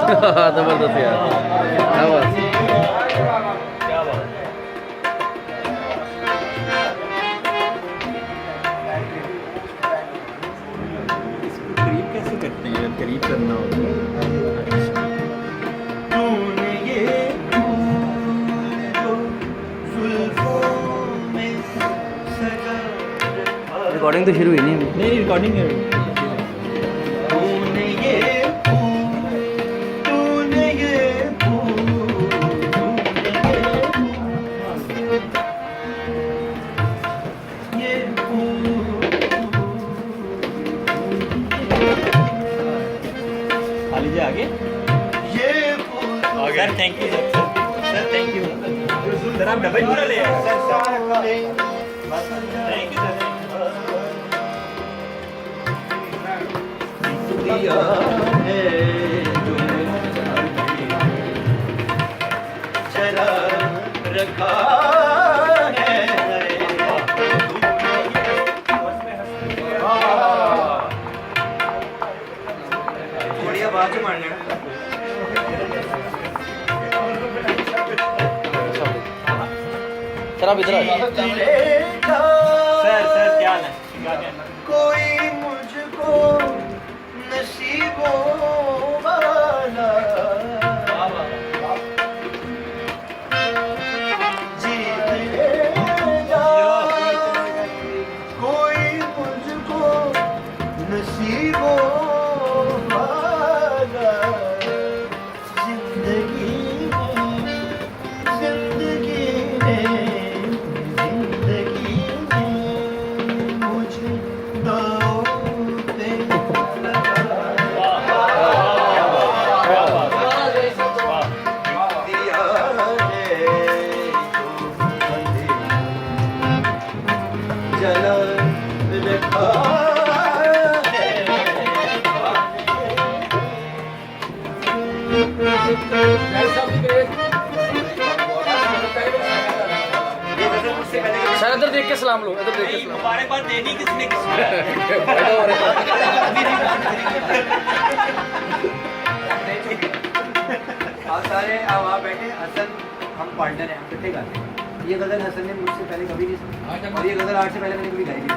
जबरदस्त यार, क्या बात। क्या बात है। इसको करीब कैसे करते हैं अगर करीब करना हो तो? तूने ये जो जुल्फों में सजा रखा, रिकॉर्डिंग तो शुरू हुई नहीं अभी। नहीं रिकॉर्डिंग है। तूने ये फूल, तूने ये फूल, ये फूल, खा लीजिए आगे। ये फूल sir thank you sir, sir thank you sir, आप डबल पूरा ले आए। Thank you sir. दिया है जो चरा रखा है। थोड़ी आवाज ही मारना। सर आप इधर आ जाओ। सर सर क्या हाल है? क्या हाल है? कोई मुझको नसीबों वाला जीत लेगा, कोई मुझको नसीबों वाला जिंदगी में, जिंदगी में, जिंदगी में मुझे दांव पे लगा दिया है जो जला रखा सर इधर देख के सलाम लो, इधर देख के सलाम। मुबारकबाद देनी किसने किसको? आप सारे आप वहाँ बैठे। हसन हम पार्टनर हैं, हम इकट्ठे गाते हैं। ये गज़ल हसन ने मुझसे पहले कभी नहीं सुनी और ये गज़ल आज से पहले मैंने कभी गाई नहीं।